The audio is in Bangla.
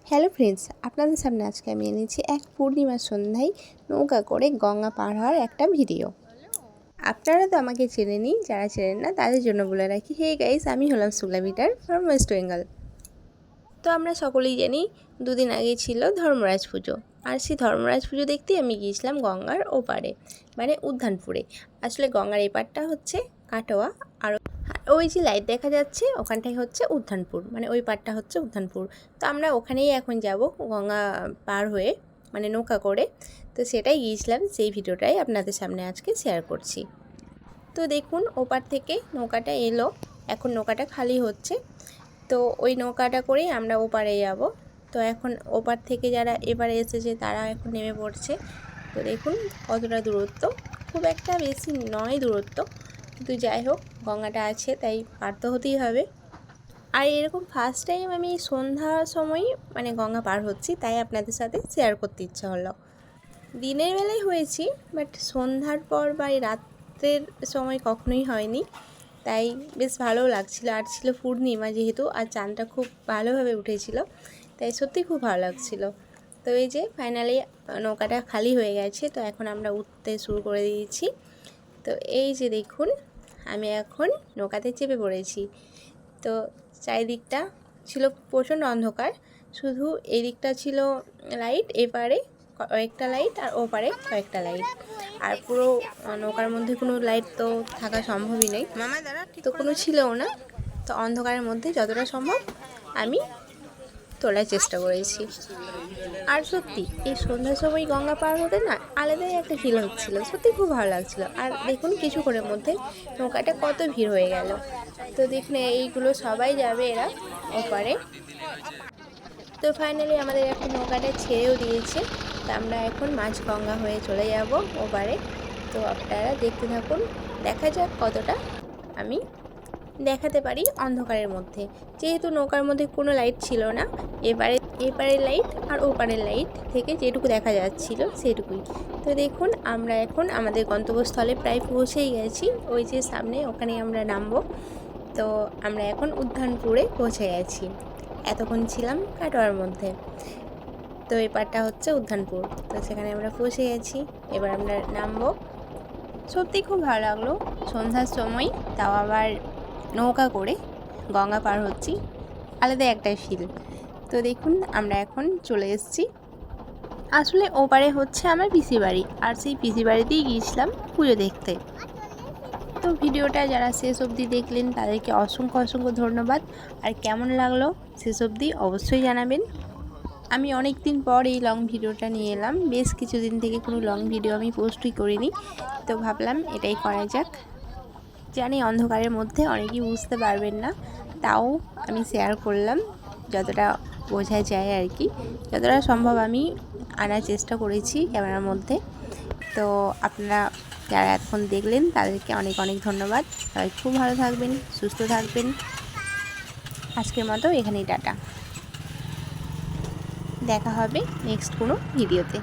হ্যালো ফ্রেন্ডস, আপনাদের সামনে আজকে আমি এনেছি এক পূর্ণিমার সন্ধ্যায় নৌকা করে গঙ্গা পার হওয়ার একটা ভিডিও। আপনারা তো আমাকে চেনেনই, যারা চেনেন না তাদের জন্য বলে রাখি, হে গাইস, আমি হলাম সুলামিটার ফ্রম ওয়েস্ট বেঙ্গল। তো আমরা সকলেই জানি দুদিন আগে ছিল ধর্মরাজ পুজো, আর সেই ধর্মরাজ পুজো দেখতেই আমি গিয়েছিলাম গঙ্গার ওপারে, মানে উদ্যানপুরে। আসলে গঙ্গার এপারটা হচ্ছে কাটোয়া, আর ওই যে লাইট দেখা যাচ্ছে ওখানটাই হচ্ছে উদ্যানপুর, মানে ওই পারটা হচ্ছে উদ্যানপুর। তো আমরা ওখানেই এখন যাব গঙ্গা পার হয়ে, মানে নৌকা করে। তো সেটাই গিয়েছিলাম, সেই ভিডিওটাই আপনাদের সামনে আজকে শেয়ার করছি। তো দেখুন, ওপার থেকে নৌকাটা এলো, এখন নৌকাটা খালি হচ্ছে। তো ওই নৌকাটা করেই আমরা ওপারে যাব। তো এখন ওপার থেকে যারা এবারে এসেছে তারা এখন নেমে পড়ছে। তো দেখুন কতটা দূরত্ব, খুব একটা বেশি নয় দূরত্ব, কিন্তু যাই হোক গঙ্গাটা আছে তাই পার তো হতেই হবে। আর এরকম ফার্স্ট টাইম আমি সন্ধ্যার সময় মানে গঙ্গা পার হচ্ছি, তাই আপনাদের সাথে শেয়ার করতে ইচ্ছা হলো। দিনের বেলায় হয়েছি, বাট সন্ধ্যার পর বা এই রাত্রের সময় কখনোই হয়নি, তাই বেশ ভালোও লাগছিলো। আর ছিল পূর্ণিমা যেহেতু, আর চাঁদটা খুব ভালোভাবে উঠেছিল, তাই সত্যি খুব ভালো লাগছিলো। তো এই যে ফাইনালি নৌকাটা খালি হয়ে গেছে, তো এখন আমরা উঠতে শুরু করে দিয়েছি। তো এই যে দেখুন, আমি এখন নৌকাতে চেপে পড়েছি। তো চারিদিকটা ছিল প্রচণ্ড অন্ধকার, শুধু এই দিকটা ছিল লাইট, এপারে কয়েকটা লাইট আর ওপারে কয়েকটা লাইট, আর পুরো নৌকার মধ্যে কোনো লাইট তো থাকা সম্ভবই নেই, তো কোনো ছিলও না। তো অন্ধকারের মধ্যে যতটা সম্ভব আমি তোলার চেষ্টা করেছি। আর সত্যি এই সন্ধ্যার সময় গঙ্গা পার হতে না আলাদাই একটা ফিল হচ্ছিলো, সত্যি খুব ভালো লাগছিলো। আর দেখুন কিছুক্ষণের মধ্যে নৌকাটা কত ভিড় হয়ে গেল। তো দেখুন এইগুলো সবাই যাবে এরা ওপারে। তো ফাইনালি আমাদের এখন নৌকাটা ছেড়েও দিয়েছে, তো আমরা এখন মাঝ গঙ্গা হয়ে চলে যাব ওপারে। তো আপনারা দেখতে থাকুন, দেখা যাক কতটা আমি দেখাতে পারি অন্ধকারের মধ্যে, যেহেতু নৌকার মধ্যে কোনো লাইট ছিল না। এপারের লাইট আর ওপারের লাইট থেকে যেটুকু দেখা যাচ্ছিল সেটুকুই। তো দেখুন আমরা এখন আমাদের গন্তব্যস্থলে প্রায় পৌঁছেই গেছি, ওই যে সামনে ওখানে আমরা নামবো। তো আমরা এখন উদ্যানপুরে পৌঁছে গেছি, এতক্ষণ ছিলাম কাটোয়ার মধ্যে। তো এই পারটা হচ্ছে উদ্যানপুর, তো সেখানে আমরা পৌঁছে গেছি, এবার আমরা নামবো। সত্যি খুব ভালো লাগলো সন্ধ্যার সময়, তাও আবার নৌকা করে গঙ্গা পার হচ্ছি, আলাদা একটা ফিল। তো দেখুন আমরা এখন চলে এসেছি, আসলে ওপারে হচ্ছে আমার পিসি বাড়ি, আর সেই পিসি বাড়িতেই গিয়েছিলাম পুজো দেখতে। তো ভিডিওটা যারা শেষ অবধি দেখলেন তাদেরকে অসংখ্য অসংখ্য ধন্যবাদ। আর কেমন লাগলো শেষ অবধি অবশ্যই জানাবেন। আমি অনেক দিন পর এই লং ভিডিওটা নিয়ে এলাম, বেশ কিছুদিন থেকে কোনো লং ভিডিও আমি পোস্টই করিনি, তো ভাবলাম এটাই করা যাক। জানি অন্ধকারের মধ্যে অনেকেই বুঝতে পারবেন না, তাও আমি শেয়ার করলাম যতটা বোঝা যায় আর কি, যতটা সম্ভব আমি আনার চেষ্টা করেছি ক্যামেরার মধ্যে। তো আপনারা যারা এতক্ষণ দেখলেন তাদেরকে অনেক অনেক ধন্যবাদ। সবাই খুব ভালো থাকবেন, সুস্থ থাকবেন। আজকের মতো এখানেই টাটা, দেখা হবে নেক্সট কোনো ভিডিওতে।